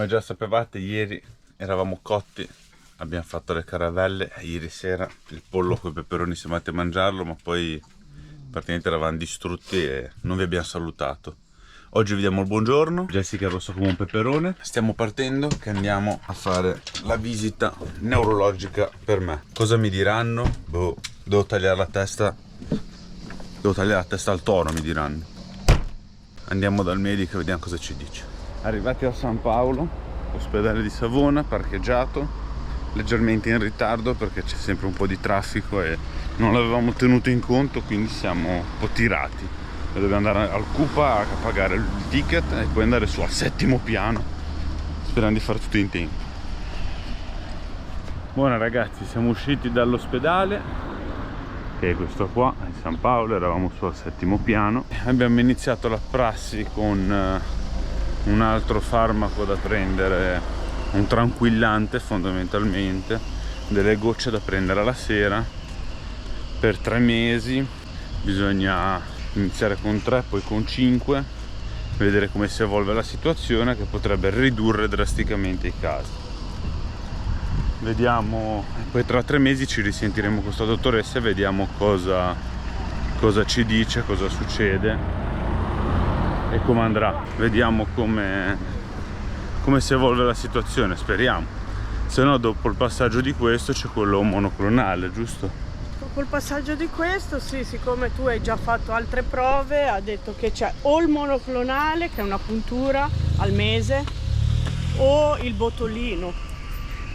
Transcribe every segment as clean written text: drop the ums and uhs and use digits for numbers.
Come già sapevate, ieri eravamo cotti, abbiamo fatto le caravelle. Ieri sera il pollo con i peperoni siamo andati a mangiarlo, ma poi praticamente eravamo distrutti e non vi abbiamo salutato. Oggi vi diamo il buongiorno. Jessica è rossa come un peperone. Stiamo partendo che andiamo a fare la visita neurologica per me. Cosa mi diranno? Boh, devo tagliare la testa. Devo tagliare la testa al toro, mi diranno. Andiamo dal medico e vediamo cosa ci dice. Arrivati a San Paolo, ospedale di Savona, parcheggiato, leggermente in ritardo perché c'è sempre un po' di traffico e non l'avevamo tenuto in conto, quindi siamo un po' tirati. Dobbiamo andare al Cupa a pagare il ticket e poi andare su al 7° piano, sperando di fare tutto in tempo. Buona ragazzi, siamo usciti dall'ospedale, che è questo qua, in San Paolo, eravamo su al 7° piano. Abbiamo iniziato la prassi con un altro farmaco da prendere, un tranquillante fondamentalmente, delle gocce da prendere alla sera per 3 mesi. Bisogna iniziare con 3, poi con 5, vedere come si evolve la situazione, che potrebbe ridurre drasticamente i casi. Vediamo, poi tra 3 mesi ci risentiremo con questa dottoressa e vediamo cosa ci dice, cosa succede e come andrà. Vediamo come si evolve la situazione, speriamo. Se no, dopo il passaggio di questo c'è quello monoclonale, giusto? Dopo il passaggio di questo, sì, siccome tu hai già fatto altre prove, ha detto che c'è o il monoclonale, che è una puntura al mese, o il botolino.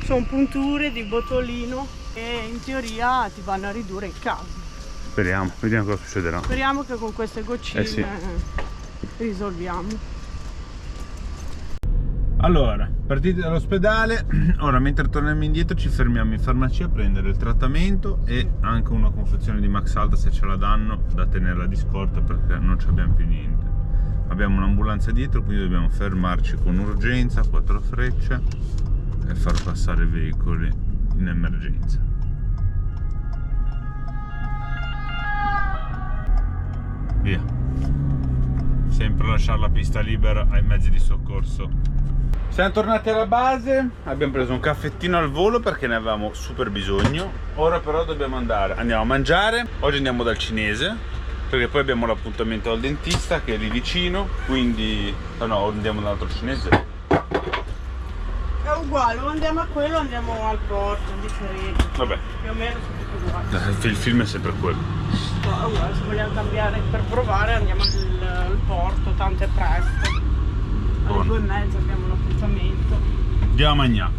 Sono punture di botolino e in teoria ti vanno a ridurre i casi. Speriamo, vediamo cosa succederà. Speriamo che con queste goccine sì, risolviamo. Allora, partiti dall'ospedale, ora mentre torniamo indietro ci fermiamo in farmacia a prendere il trattamento e anche una confezione di Max Alta, se ce la danno, da tenerla di scorta perché non ci abbiamo più niente. Abbiamo un'ambulanza dietro, quindi dobbiamo fermarci con urgenza, 4 frecce e far passare i veicoli in emergenza. Via. Sempre lasciare la pista libera ai mezzi di soccorso. Siamo tornati alla base, abbiamo preso un caffettino al volo perché ne avevamo super bisogno. Ora però andiamo a mangiare. Oggi andiamo dal cinese perché poi abbiamo l'appuntamento al dentista che è lì vicino, quindi no, andiamo dall'altro cinese. È uguale, o andiamo a quello o andiamo al porto, è differente. Vabbè, Più o meno sono tutti uguali. il film è sempre quello. No, è uguale, se vogliamo cambiare per provare andiamo al porto, tanto è presto. Alle 2:30 abbiamo un appuntamento. Andiamo a mangiare.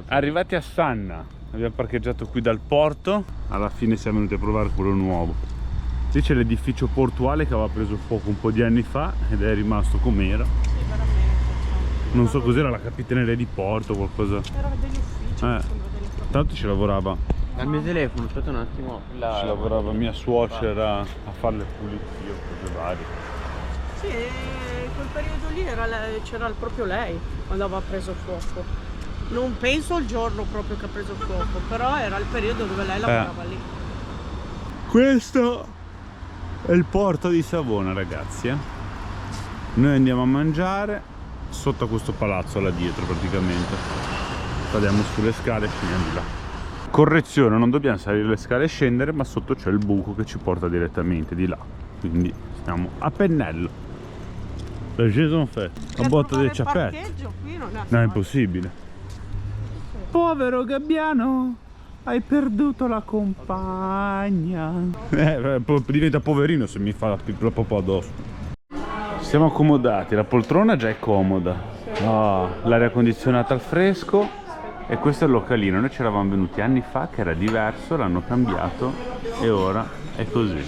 Arrivati a Sanna, abbiamo parcheggiato qui dal porto. Alla fine siamo venuti a provare quello nuovo. Qui c'è l'edificio portuale che aveva preso fuoco un po' di anni fa ed è rimasto com'era. Sì, veramente. Non so cos'era, la capitaneria di porto o qualcosa. Era degli uffici, sembra delle Tanto ci lavorava. Al mio telefono, aspetta un attimo. Ci lavorava mia suocera a fare le pulizie o cose varie. Sì, in quel periodo lì c'era proprio lei quando aveva preso fuoco. Non penso il giorno proprio che ha preso fuoco, però era il periodo dove lei lavorava lì. Questo è il porto di Savona, ragazzi. Noi andiamo a mangiare sotto a questo palazzo là dietro praticamente. Saliamo sulle scale e scendiamo di là. Correzione, non dobbiamo salire le scale e scendere, ma sotto c'è il buco che ci porta direttamente di là. Quindi stiamo a pennello. La Jason fait a botta dei ciapetti. No, è impossibile. Povero gabbiano, hai perduto la compagna. Diventa poverino se mi fa la popò addosso. Siamo accomodati, la poltrona già è comoda. L'aria condizionata al fresco. E questo è il localino. Noi ci eravamo venuti anni fa che era diverso, l'hanno cambiato e ora è così.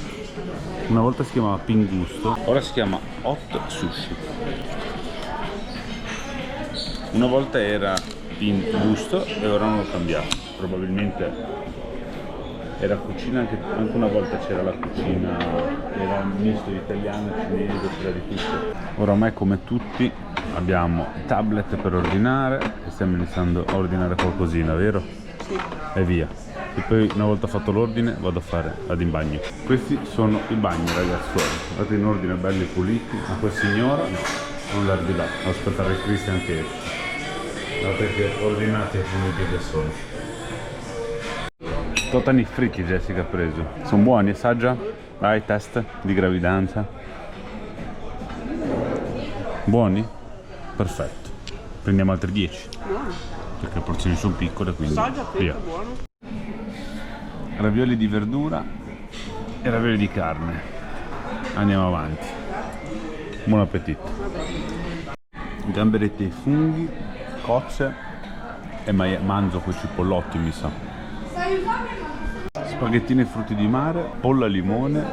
Una volta si chiamava Pingusto, ora si chiama Hot Sushi. Una volta era Pingusto e ora hanno cambiato. Probabilmente era cucina, anche una volta c'era la cucina, era un misto di italiano, cinese, c'era di tutto. Oramai come tutti abbiamo tablet per ordinare e stiamo iniziando a ordinare qualcosina, vero? Sì. E via. E poi una volta fatto l'ordine vado a fare in bagno. Questi sono i bagni, ragazzuoli. Guardate in ordine, belli puliti. Ma quel signora non l'ha di là, devo aspettare il Christian che esce. Guardate che ordinati e puliti che sono. Totani fritti Jessica ha preso. Sono buoni, assaggia? Vai, test di gravidanza. Buoni? Perfetto. Prendiamo altri 10. Buono. Perché le porzioni sono piccole, quindi Assaggia, via. buono. Ravioli di verdura e ravioli di carne. Andiamo avanti. Buon appetito. Gamberetti ai funghi, cozze e manzo con i cipollotti, mi sa. Spaghettini e frutti di mare, pollo al limone,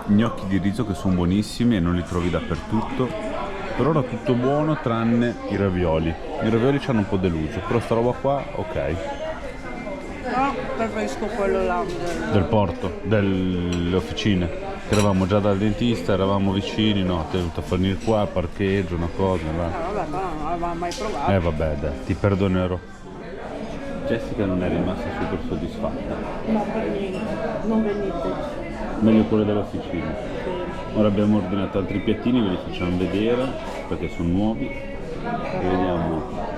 gnocchi di riso che sono buonissimi e non li trovi dappertutto. Per ora tutto buono tranne i ravioli. I ravioli ci hanno un po' deluso, però sta roba qua ok. No, preferisco quello là. Del porto, delle officine. Eravamo già dal dentista, eravamo vicini, no, ti è dovuto venire qua, parcheggio, una cosa, va. Vabbè, però non l'avevamo mai provato. Vabbè, dai, ti perdonerò. Jessica non è rimasta super soddisfatta. No, per niente. Non venite. Meglio quello dell'officina. Ora abbiamo ordinato altri piattini, ve li facciamo vedere perché sono nuovi. E vediamo.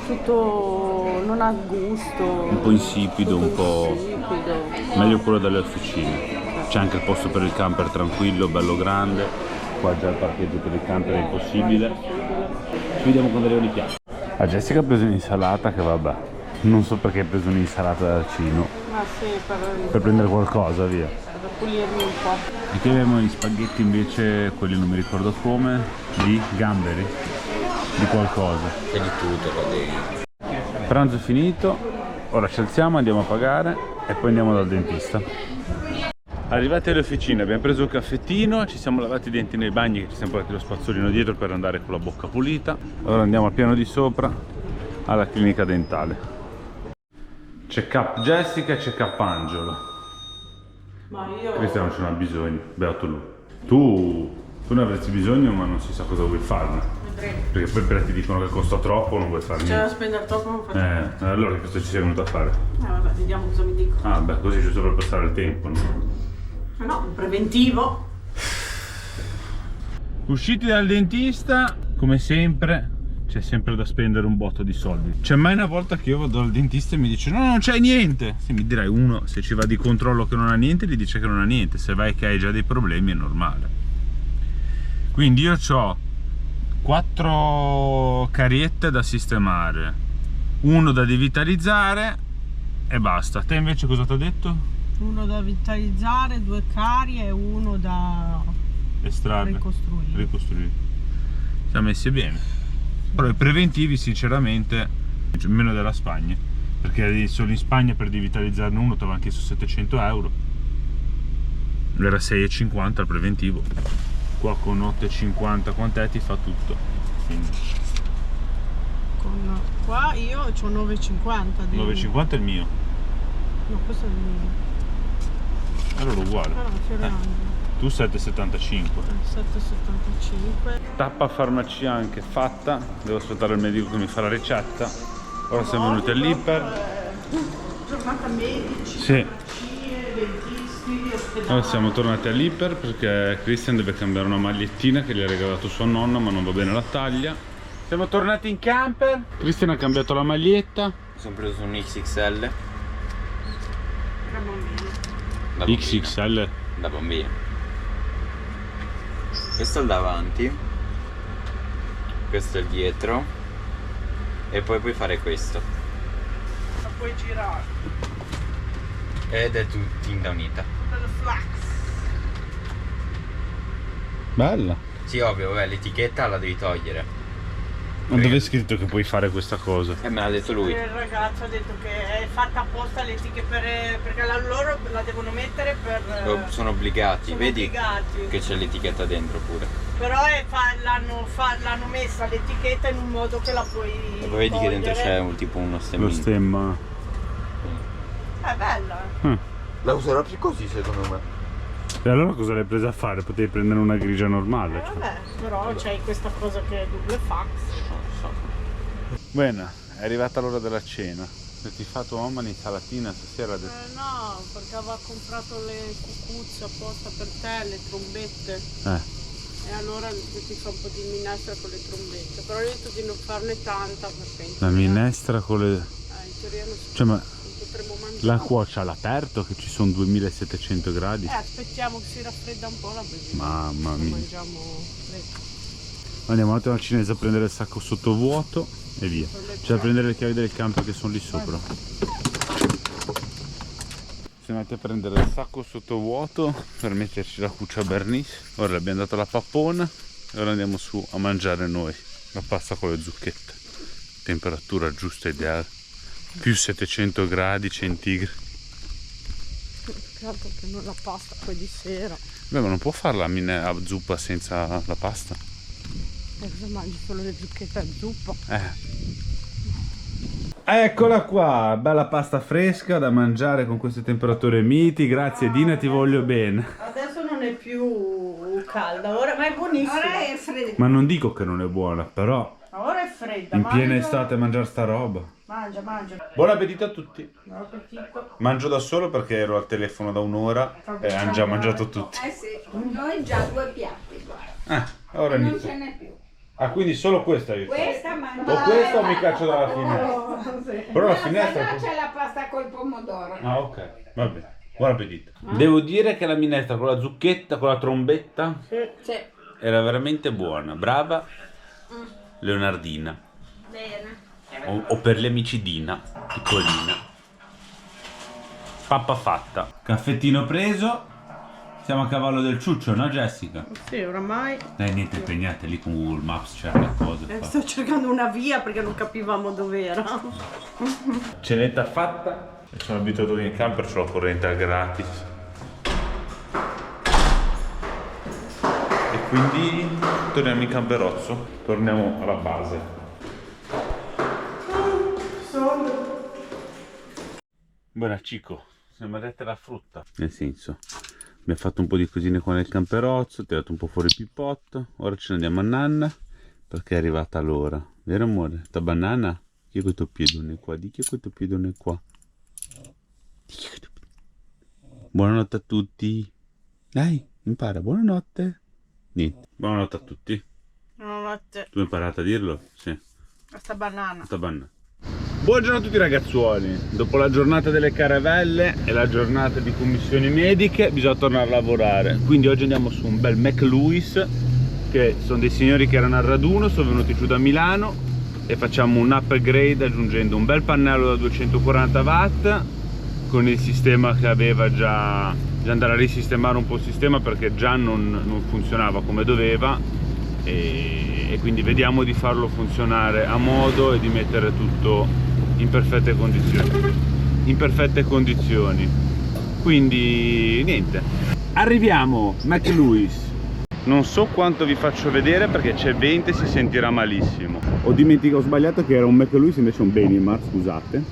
Tutto non ha gusto. Un po' insipido, un po'. Insipido. Meglio quello delle officine. C'è anche il posto per il camper tranquillo, bello grande. Qua già il parcheggio per il camper è impossibile. Ci vediamo quando arrivano i piatti. A Jessica ha preso un'insalata che vabbè. Non so perché ha preso un'insalata da Cino. Ma sì, Per prendere qualcosa, via. per pulirmi un po'. E qui abbiamo gli spaghetti invece, quelli non mi ricordo come, di gamberi, di qualcosa. C'è di tutto qua dentro. Pranzo è finito, ora ci alziamo, andiamo a pagare e poi andiamo dal dentista. Arrivati alle officine abbiamo preso il caffettino, ci siamo lavati i denti nei bagni, che ci siamo portati lo spazzolino dietro per andare con la bocca pulita. Ora andiamo al piano di sopra alla clinica dentale. Check up Jessica e check up Angelo. Ma io. Cristiano non ce n'ha bisogno, beato lui. Tu ne avresti bisogno ma non si sa cosa vuoi farne. Vedremo. Perché poi ti dicono che costa troppo, non vuoi fare C'è da niente. spendere troppo, non faccio. Allora che cosa ci sei venuto a fare? Vabbè, vediamo cosa mi dico. Ah beh, così giusto per passare il tempo, no? No, un preventivo. Usciti dal dentista, come sempre, c'è sempre da spendere un botto di soldi. C'è mai una volta che io vado dal dentista e mi dice no, non c'hai niente. Se mi dirai uno, se ci va di controllo che non ha niente, gli dice che non ha niente. Se vai che hai già dei problemi è normale. Quindi io ho 4 cariette da sistemare, uno da devitalizzare e basta. Te invece cosa ti ho detto? Uno da vitalizzare, 2 carie e uno da Estrarre, ricostruire. ricostruire. Siamo messi bene. Però i preventivi sinceramente meno della Spagna, perché solo in Spagna per devitalizzarne uno ti avevano chiesto 700 euro, era 6,50 il preventivo, qua con 8,50 quant'è ti fa tutto. Quindi Qua io ho 9,50. 9,50 è il mio, No, questo è il mio. allora uguale. Ah no, Fiorangelo. Tu 7,75. 7,75. Tappa farmacia anche fatta, devo aspettare il medico che mi fa la ricetta. Ora siamo venuti all'Iper. Giornata medici, Sì. dentisti, ospedali. Ora siamo tornati all'Iper perché Christian deve cambiare una magliettina che gli ha regalato sua nonna ma non va bene la taglia. Siamo tornati in camper. Christian ha cambiato la maglietta. Mi sono preso un XXL Da bambino. da bambino. XXL. Da bambino. Questo è il davanti, questo è il dietro e poi puoi fare questo La puoi girare. ed è tutto in unita. Quello flax. Bella. Sì, ovvio, vabbè, l'etichetta la devi togliere. Ma dove è scritto che puoi fare questa cosa? Me l'ha detto lui. Il ragazzo ha detto che è fatta apposta l'etichetta perché loro la devono mettere per. Sono obbligati, sono vedi obbligati. che c'è l'etichetta dentro pure. Però l'hanno messa l'etichetta in un modo che la puoi. E poi vedi che dentro c'è tipo uno Lo stemmino. stemma. È bella. La userò più così secondo me. E allora cosa l'hai presa a fare? Potevi prendere una grigia normale. Cioè. Vabbè, però c'hai questa cosa che è double fax. Bene, è arrivata l'ora della cena. Ti fa tua mamma un'insalatina stasera? No, perché aveva comprato le cucuzze apposta per te, le trombette. E allora ti fa un po' di minestra con le trombette. Però ho detto di non farne tanta perché in La teoria- minestra con le... in teoria non, Cioè, ma non potremo mangiare. la cuocia all'aperto che ci sono 2700 gradi? Aspettiamo che si raffredda un po' la beviamo. Mamma mia. Mangiamo freddo. Andiamo un attimo al cinese a prendere il sacco sottovuoto e via. C'è da prendere le chiavi del camper che sono lì sopra. Si mette a prendere il sacco sottovuoto per metterci la cuccia Bernice. Ora le abbiamo dato la pappona e ora andiamo su a mangiare noi la pasta con le zucchette. Temperatura giusta, ideale. Più 700 gradi centigradi. Più altro che non la pasta poi di sera. Beh, ma non può farla a zuppa senza la pasta? E cosa mangi? Solo le zucchette a zuppa? Eccola qua, bella pasta fresca da mangiare con queste temperature miti. Grazie Dina, ti voglio bene. Adesso non è più calda, ora, ma è buonissima. Ora è fredda. Ma non dico che non è buona, però Ora è fredda. in piena estate mangiare sta roba. Mangia, mangia. Buon appetito a tutti. Buon appetito. Mangio da solo perché ero al telefono da un'ora e hanno già mangiato tutti. Sì, noi già 2 piatti, guarda. Ora Non inizio. ce n'è più. Ah, quindi solo questa io faccio. Questa mangia. O questa o mi caccio dalla finestra. Però la finestra... No, c'è la pasta col pomodoro. Ah, ok, va bene. Buon appetito. Devo dire che la minestra con la zucchetta, con la trombetta, Sì. era veramente buona. Brava Leonardina. Bene. O per gli amici Dina, piccolina. Pappa fatta. Caffettino preso. Siamo a cavallo del ciuccio, no Jessica? Sì, oramai. Niente, impegnate lì con Google Maps, cerca cose. Sto cercando una via perché non capivamo dove era. Cenetta fatta. E sono abituato in camper, c'ho la corrente gratis. E quindi torniamo in camperozzo. Torniamo alla base. Buona Cico, siamo andati alla frutta. Nel senso, abbiamo fatto un po' di cosine qua nel camperozzo, tirato un po' fuori il pipotto. Ora ce ne andiamo a nanna perché è arrivata l'ora. Vero amore? Sta banana? Chi è questo piedone qua? Di chi è questo piedone qua? Buonanotte a tutti. Dai, impara, buonanotte. Niente. Buonanotte a tutti. Buonanotte. Tu hai imparato a dirlo? Sì. Questa banana. Sta banana. Buongiorno a tutti ragazzuoli. Dopo la giornata delle caravelle e la giornata di commissioni mediche bisogna tornare a lavorare. Quindi oggi andiamo su un bel McLuis, che sono dei signori che erano al raduno, sono venuti giù da Milano e facciamo un upgrade aggiungendo un bel pannello da 240 watt con il sistema che aveva già andare a risistemare un po' il sistema perché già non funzionava come doveva e quindi vediamo di farlo funzionare a modo e di mettere tutto in perfette condizioni. Quindi niente, arriviamo McLuis. Non so quanto vi faccio vedere perché c'è vento e si sentirà malissimo. Ho sbagliato che era un McLuis invece un Benimar, scusate.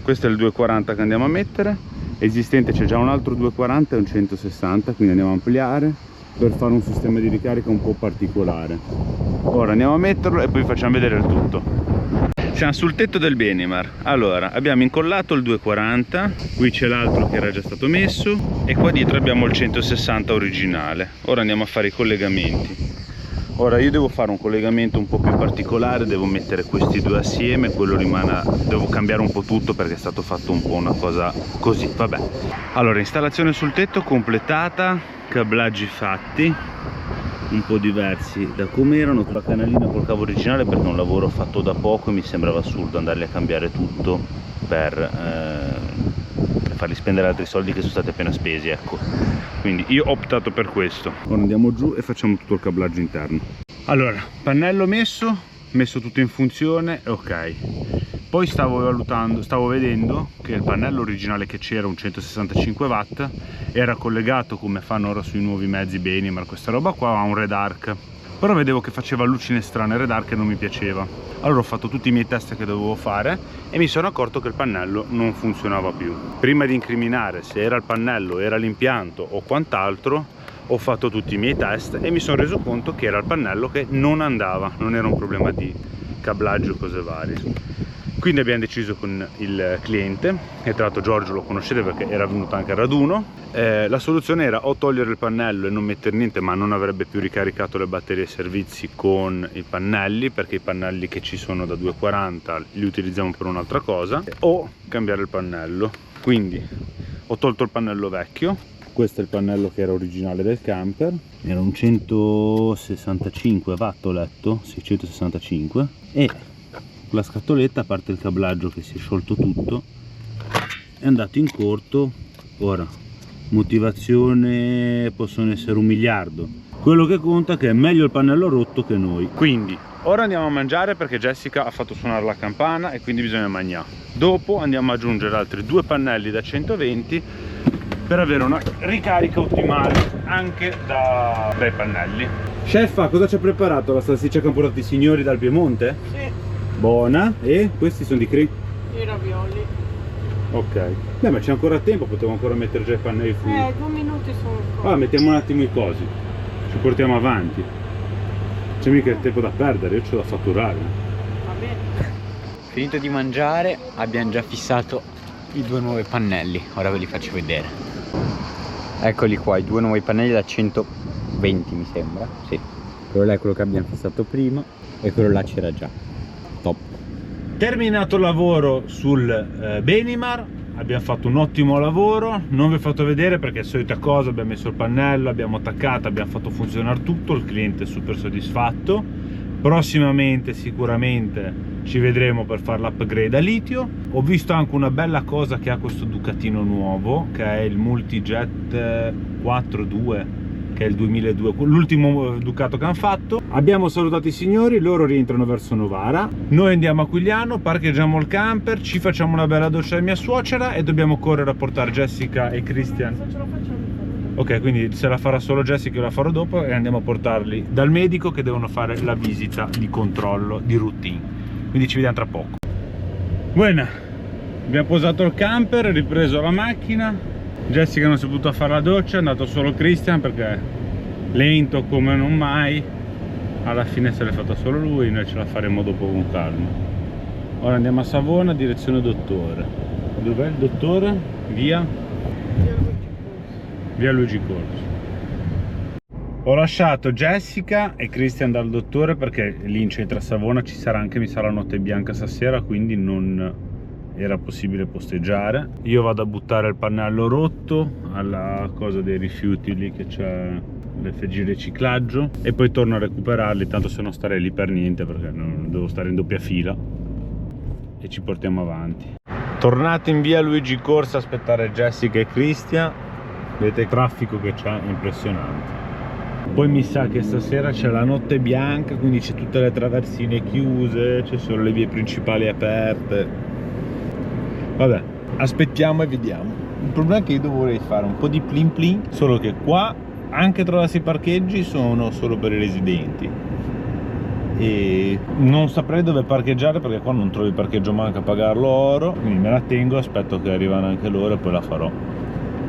Questo è il 240 che andiamo a mettere. Esistente c'è già un altro 240 e un 160, quindi andiamo a ampliare per fare un sistema di ricarica un po' particolare. Ora andiamo a metterlo e poi vi facciamo vedere il tutto. Siamo sul tetto del Benimar. Allora, abbiamo incollato il 240, qui c'è l'altro che era già stato messo e qua dietro abbiamo il 160 originale. Ora andiamo a fare i collegamenti. Ora io devo fare un collegamento un po' più particolare, devo mettere questi due assieme, quello rimane, devo cambiare un po' tutto perché è stato fatto un po' una cosa così, vabbè. Allora, installazione sul tetto completata, cablaggi fatti, un po' diversi da come erano, con la canalina col cavo originale perché è un lavoro fatto da poco e mi sembrava assurdo andarli a cambiare tutto per farli spendere altri soldi che sono stati appena spesi, ecco. Quindi io ho optato per questo. Ora andiamo giù e facciamo tutto il cablaggio interno. Allora, pannello messo tutto in funzione, ok. Poi stavo vedendo che il pannello originale che c'era, un 165 watt, era collegato come fanno ora sui nuovi mezzi Benimar, questa roba qua, a un redarc. Però vedevo che faceva lucine strane redarc e non mi piaceva. Allora ho fatto tutti i miei test che dovevo fare e mi sono accorto che il pannello non funzionava più. Prima di incriminare se era il pannello, era l'impianto o quant'altro, ho fatto tutti i miei test e mi sono reso conto che era il pannello che non andava, non era un problema di cablaggio o cose varie. Quindi abbiamo deciso con il cliente, e tra l'altro Giorgio lo conoscete perché era venuto anche al raduno, la soluzione era o togliere il pannello e non mettere niente, ma non avrebbe più ricaricato le batterie e servizi con i pannelli, perché i pannelli che ci sono da 240 li utilizziamo per un'altra cosa, o cambiare il pannello. Quindi ho tolto il pannello vecchio. Questo è il pannello che era originale del camper, era un 165 watt, ho letto, 665, e la scatoletta, a parte il cablaggio che si è sciolto tutto, è andato in corto. Ora, motivazione possono essere 1 miliardo, quello che conta è che è meglio il pannello rotto che noi. Quindi ora andiamo a mangiare perché Jessica ha fatto suonare la campana e quindi bisogna mangiare. Dopo andiamo ad aggiungere altri 2 pannelli da 120 per avere una ricarica ottimale anche dai pannelli. Chef, cosa ci ha preparato? La salsiccia che hanno portato i signori dal Piemonte? Sì. Buona. E questi sono di I ravioli. Ok. Beh, ma c'è ancora tempo, potevo ancora mettere già i pannelli fuori. 2 minuti sono ancora. Allora, mettiamo un attimo i cosi, ci portiamo avanti. C'è mica il tempo da perdere, io c'ho da fatturare. Va bene. Finito di mangiare, abbiamo già fissato i 2 nuovi pannelli. Ora ve li faccio vedere. Eccoli qua, i 2 nuovi pannelli da 120 mi sembra. Sì. Quello là è quello che abbiamo fissato prima e quello là c'era già. Top. Terminato il lavoro sul Benimar, abbiamo fatto un ottimo lavoro. Non vi ho fatto vedere perché è solita cosa, abbiamo messo il pannello, abbiamo attaccato, abbiamo fatto funzionare tutto, il cliente è super soddisfatto. Prossimamente sicuramente ci vedremo per fare l'upgrade a litio. Ho visto anche una bella cosa che ha questo Ducatino nuovo, che è il Multijet 4.2, che è il 2002, l'ultimo Ducato che hanno fatto. Abbiamo salutato i signori, loro rientrano verso Novara, noi andiamo a Quigliano, parcheggiamo il camper, ci facciamo una bella doccia di mia suocera e dobbiamo correre a portare Jessica e Christian. Ce la facciamo. Ok, quindi se la farà solo Jessica io la farò dopo, e andiamo a portarli dal medico che devono fare la visita di controllo di routine. Quindi ci vediamo tra poco. Buona, abbiamo posato il camper, ripreso la macchina. Jessica non si è potuta fare la doccia, è andato solo Christian perché lento come non mai. Alla fine se l'è fatta solo lui, noi ce la faremo dopo con calma. Ora andiamo a Savona, direzione dottore. Dov'è il dottore? Via Luigi Corso. Ho lasciato Jessica e Christian dal dottore perché lì in centro a Savona ci sarà anche, mi sa, la notte bianca stasera, quindi non era possibile posteggiare. Io vado a buttare il pannello rotto alla cosa dei rifiuti lì che c'è, l'FG riciclaggio, e poi torno a recuperarli, tanto se non starei lì per niente perché non devo stare in doppia fila, e ci portiamo avanti. Tornati in via Luigi Corso a aspettare Jessica e Christian. Vedete il traffico che c'è, impressionante. Poi mi sa che stasera c'è la notte bianca, quindi c'è tutte le traversine chiuse, c'è solo le vie principali aperte. Vabbè, aspettiamo e vediamo. Il problema è che io dovrei fare un po' di plin plin, solo che qua anche trovarsi i parcheggi sono solo per i residenti e non saprei dove parcheggiare perché qua non trovi parcheggio manca a pagarlo oro, quindi me la tengo, aspetto che arrivano anche loro e poi la farò,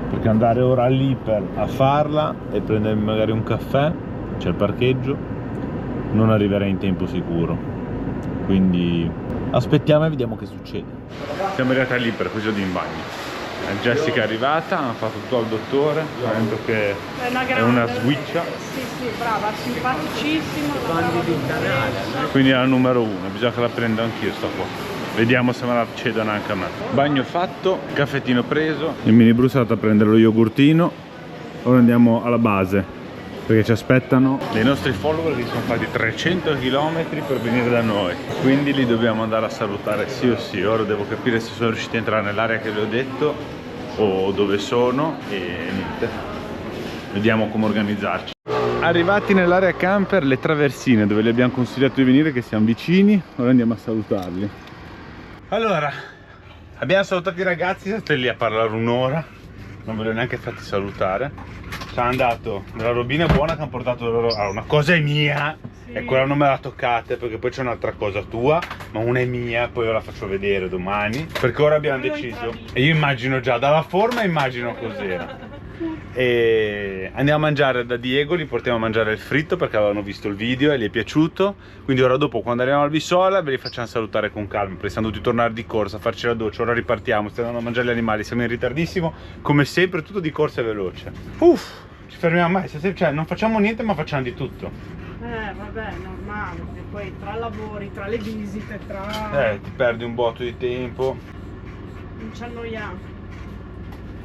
perché andare ora all'Iper a farla e prendermi magari un caffè, c'è il parcheggio, non arriverei in tempo sicuro, quindi aspettiamo e vediamo che succede. Siamo arrivati all'Iper, così in bagno. Jessica è arrivata, ha fatto tutto al dottore, ha detto che è una switcha. Sì, sì, brava, simpaticissima. Quindi è la numero 1, bisogna che la prenda anch'io sta qua. Vediamo se me la cedono anche a me. Bagno fatto, caffettino preso. Il mini Bruce è andato a prendere lo yogurtino. Ora andiamo alla base, perché ci aspettano dei nostri follower che sono fatti 300 km per venire da noi. Quindi li dobbiamo andare a salutare sì o sì. Ora devo capire se sono riusciti a entrare nell'area che vi ho detto o dove sono e niente. Vediamo come organizzarci. Arrivati nell'area camper, le traversine dove li abbiamo consigliato di venire, che siamo vicini, ora andiamo a salutarli. Allora, abbiamo salutato i ragazzi, siete lì a parlare un'ora, non ve li ho neanche fatti salutare. Ci hanno dato della robina buona che hanno portato loro. Allora, una cosa è mia, sì, e quella non me la toccate perché poi c'è un'altra cosa tua, ma una è mia, poi ve la faccio vedere domani, perché ora abbiamo deciso, e io immagino già dalla forma, immagino cos'era. E andiamo a mangiare da Diego, li portiamo a mangiare il fritto perché avevano visto il video e gli è piaciuto. Quindi ora dopo, quando arriviamo al Bissola, ve li facciamo salutare con calma, perché siamo dovuti tornare di corsa, farci la doccia. Ora ripartiamo, stiamo andando a mangiare gli animali, siamo in ritardissimo, come sempre, tutto di corsa e veloce. Ci fermiamo mai, cioè non facciamo niente ma facciamo di tutto. Vabbè, normale, e poi tra lavori, tra le visite, tra... Ti perdi un botto di tempo. Non ci annoiamo.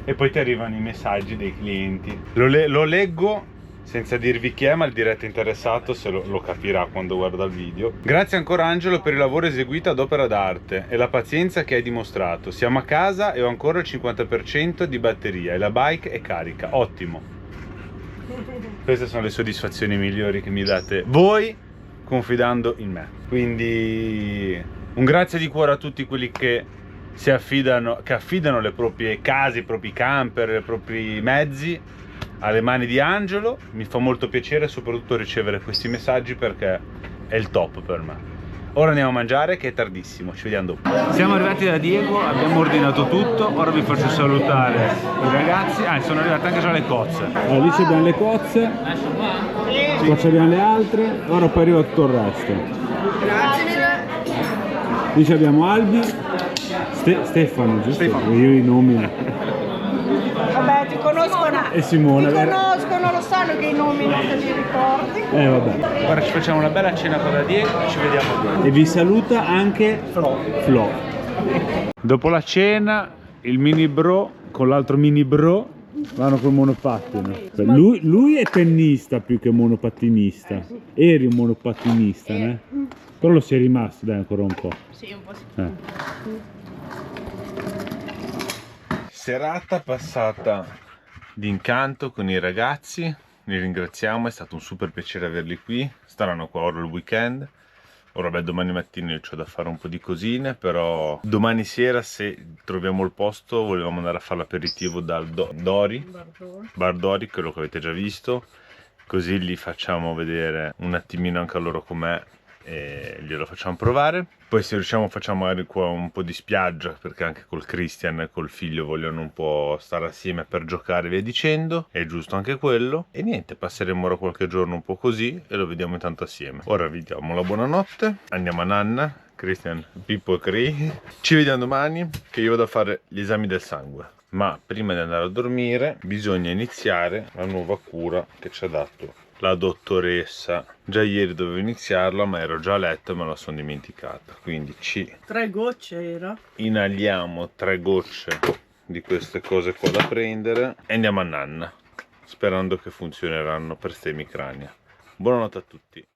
E poi ti arrivano i messaggi dei clienti. Lo leggo senza dirvi chi è, ma il diretto interessato se lo capirà quando guarda il video. Grazie ancora Angelo per il lavoro eseguito ad opera d'arte e la pazienza che hai dimostrato. Siamo a casa e ho ancora il 50% di batteria e la bike è carica. Ottimo. Queste sono le soddisfazioni migliori che mi date voi confidando in me. Quindi un grazie di cuore a tutti quelli che affidano le proprie case, i propri camper, i propri mezzi alle mani di Angelo. Mi fa molto piacere soprattutto ricevere questi messaggi perché è il top per me. Ora andiamo a mangiare che è tardissimo, ci vediamo dopo. Siamo arrivati da Diego, abbiamo ordinato tutto, ora vi faccio salutare i ragazzi. Sono arrivate anche già le cozze. Lì abbiamo le cozze, qua abbiamo le altre, ora poi arriva tutto il resto. Grazie. Lì abbiamo Albi, Stefano, giusto? Io i nomi. Vabbè, ti conoscono. E Simone. Ti conoscono, lo sanno che i nomi non te li ricordi. Vabbè. Ora ci facciamo una bella cena con la Diego e ci vediamo dopo. E vi saluta anche Flo. Dopo la cena, il mini bro con l'altro mini bro vanno col monopattino. Lui è tennista più che monopattinista. Eri un monopattinista, né? Però lo sei rimasto, dai, ancora un po'. Sì, un po' sì. Serata passata d'incanto con i ragazzi, li ringraziamo, è stato un super piacere averli qui, staranno qua ora il weekend. Ora beh, domani mattina io ho da fare un po' di cosine, però domani sera se troviamo il posto volevamo andare a fare l'aperitivo dal Bar Dori, quello che avete già visto, così gli facciamo vedere un attimino anche a loro com'è e glielo facciamo provare. Poi se riusciamo facciamo magari qua un po' di spiaggia, perché anche col Christian e col figlio vogliono un po' stare assieme per giocare, via dicendo, è giusto anche quello. E niente, passeremo ora qualche giorno un po' così e lo vediamo intanto assieme. Ora vi diamo la buonanotte, andiamo a nanna, Christian, Pippo e Cri. Ci vediamo domani che io vado a fare gli esami del sangue. Ma prima di andare a dormire bisogna iniziare la nuova cura che ci ha dato la dottoressa. Già ieri dovevo iniziarla ma ero già a letto e me la sono dimenticata, quindi 3 gocce era. inaliamo 3 gocce di queste cose qua da prendere e andiamo a nanna sperando che funzioneranno per ste emicrania. Buonanotte a tutti.